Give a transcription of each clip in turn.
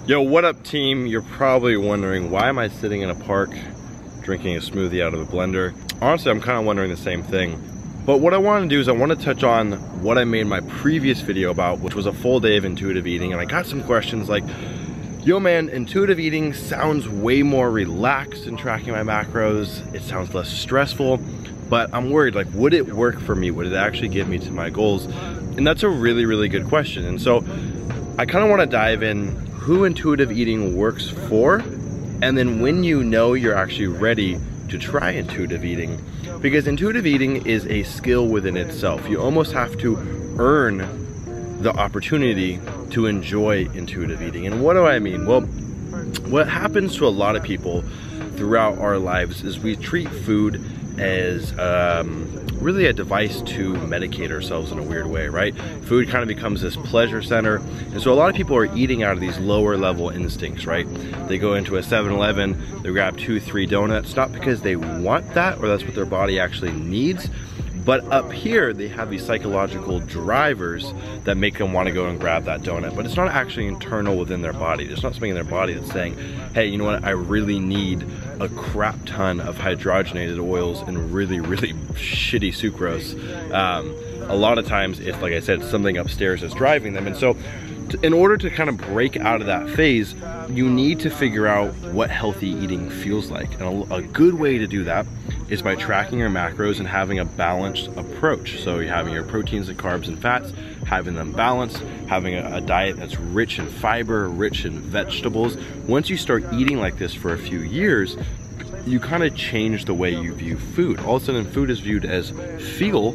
Yo, what up team? You're probably wondering, why am I sitting in a park drinking a smoothie out of a blender? Honestly, I'm kind of wondering the same thing. But what I want to do is I want to touch on what I made my previous video about, which was a full day of intuitive eating. And I got some questions like, yo man, intuitive eating sounds way more relaxed than tracking my macros. It sounds less stressful, but I'm worried, like, would it work for me? Would it actually get me to my goals? And that's a really, really good question. And so I kind of want to dive in who intuitive eating works for, and then when you know you're actually ready to try intuitive eating. Because intuitive eating is a skill within itself. You almost have to earn the opportunity to enjoy intuitive eating. And what do I mean? Well, what happens to a lot of people throughout our lives is we treat food as really a device to medicate ourselves in a weird way, right? Food kind of becomes this pleasure center. And so a lot of people are eating out of these lower level instincts, right? They go into a 7-Eleven, they grab 2-3 donuts, not because they want that or that's what their body actually needs, but up here they have these psychological drivers that make them want to go and grab that donut. But it's not actually internal within their body. There's not something in their body that's saying, hey, you know what, I really need a crap ton of hydrogenated oils and really, really shitty sucrose. A lot of times it's, like I said, something upstairs that's driving them. And so in order to kind of break out of that phase, you need to figure out what healthy eating feels like. And a good way to do that is by tracking your macros and having a balanced approach. So you're having your proteins and carbs and fats, having them balanced, having a diet that's rich in fiber, rich in vegetables. Once you start eating like this for a few years, you kind of change the way you view food. All of a sudden, food is viewed as fuel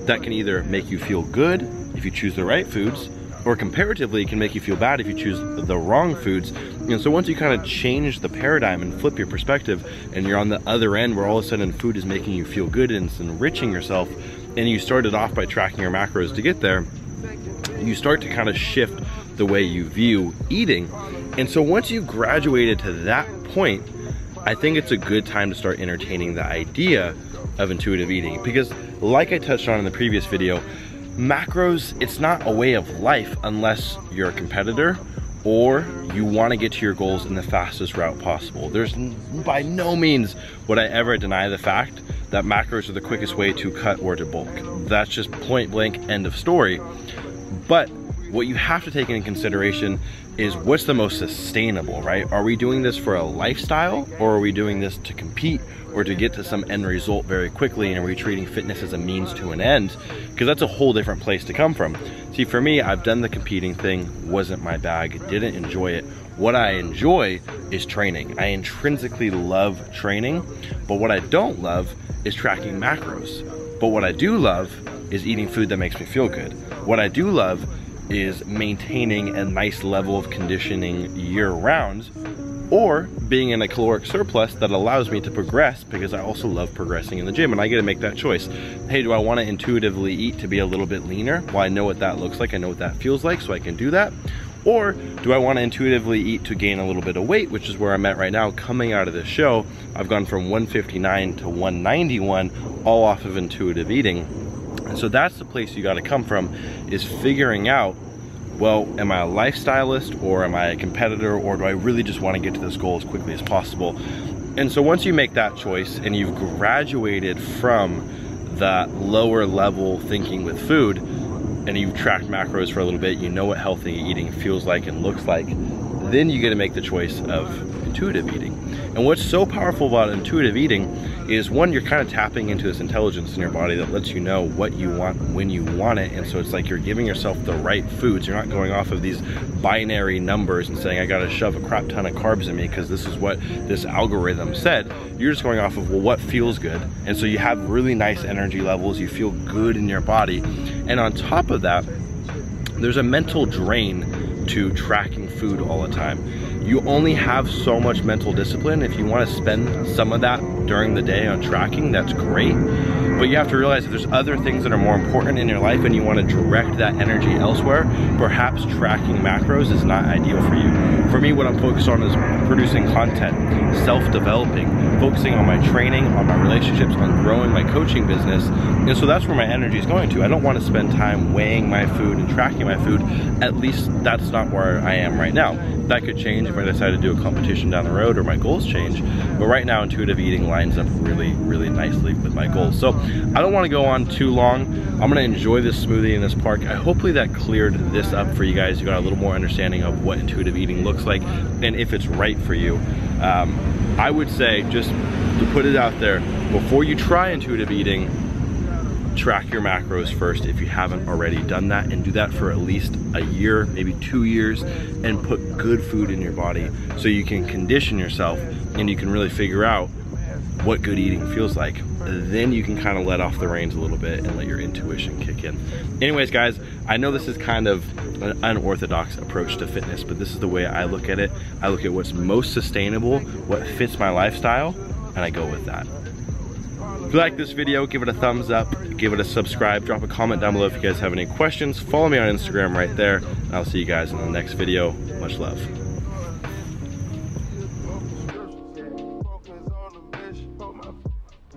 that can either make you feel good if you choose the right foods, or comparatively it can make you feel bad if you choose the wrong foods. And so once you kind of change the paradigm and flip your perspective, and you're on the other end where all of a sudden food is making you feel good and it's enriching yourself, and you started off by tracking your macros to get there, you start to kind of shift the way you view eating. And so once you've graduated to that point, I think it's a good time to start entertaining the idea of intuitive eating. Because like I touched on in the previous video, macros, it's not a way of life unless you're a competitor or you want to get to your goals in the fastest route possible. There's by no means would I ever deny the fact that macros are the quickest way to cut or to bulk. That's just point blank, end of story. But what you have to take into consideration is what's the most sustainable, right? Are we doing this for a lifestyle, or are we doing this to compete or to get to some end result very quickly? And are we treating fitness as a means to an end? Because that's a whole different place to come from. See, for me, I've done the competing thing, wasn't my bag, didn't enjoy it. What I enjoy is training. I intrinsically love training, but what I don't love is tracking macros. But what I do love is eating food that makes me feel good. What I do love is maintaining a nice level of conditioning year-round, or being in a caloric surplus that allows me to progress, because I also love progressing in the gym, and I get to make that choice. Hey, do I want to intuitively eat to be a little bit leaner? Well, I know what that looks like, I know what that feels like, so I can do that. Or do I want to intuitively eat to gain a little bit of weight, which is where I'm at right now. Coming out of this show, I've gone from 159 to 191, all off of intuitive eating. And so that's the place you got to come from, is figuring out, well, am I a lifestylist, or am I a competitor, or do I really just want to get to this goal as quickly as possible? And so once you make that choice and you've graduated from that lower level thinking with food, and you've tracked macros for a little bit, you know what healthy eating feels like and looks like, then you get to make the choice of intuitive eating. And what's so powerful about intuitive eating is, one, you're kind of tapping into this intelligence in your body that lets you know what you want when you want it. And so it's like you're giving yourself the right foods. You're not going off of these binary numbers and saying, I gotta shove a crap ton of carbs in me because this is what this algorithm said. You're just going off of, well, what feels good? And so you have really nice energy levels, you feel good in your body. And on top of that, there's a mental drain to tracking food all the time. You only have so much mental discipline. If you want to spend some of that during the day on tracking, that's great. But you have to realize that there's other things that are more important in your life and you want to direct that energy elsewhere. Perhaps tracking macros is not ideal for you. For me, what I'm focused on is producing content, self-developing, focusing on my training, on my relationships, on growing my coaching business. And so that's where my energy is going to. I don't want to spend time weighing my food and tracking my food. At least that's not where I am right now. That could change if I decide to do a competition down the road or my goals change. But right now, intuitive eating lines up really, really nicely with my goals. So I don't want to go on too long. I'm going to enjoy this smoothie in this park. Hopefully that cleared this up for you guys. You got a little more understanding of what intuitive eating looks like and if it's right for you. I would say, just to put it out there, before you try intuitive eating, track your macros first if you haven't already done that, and do that for at least a year, maybe 2 years, and put good food in your body so you can condition yourself and you can really figure out what good eating feels like. Then you can kind of let off the reins a little bit and let your intuition kick in. Anyways, guys, I know this is kind of an unorthodox approach to fitness, but this is the way I look at it. I look at what's most sustainable, what fits my lifestyle, and I go with that. If you like this video, give it a thumbs up, give it a subscribe, drop a comment down below if you guys have any questions. Follow me on Instagram right there, and I'll see you guys in the next video. Much love.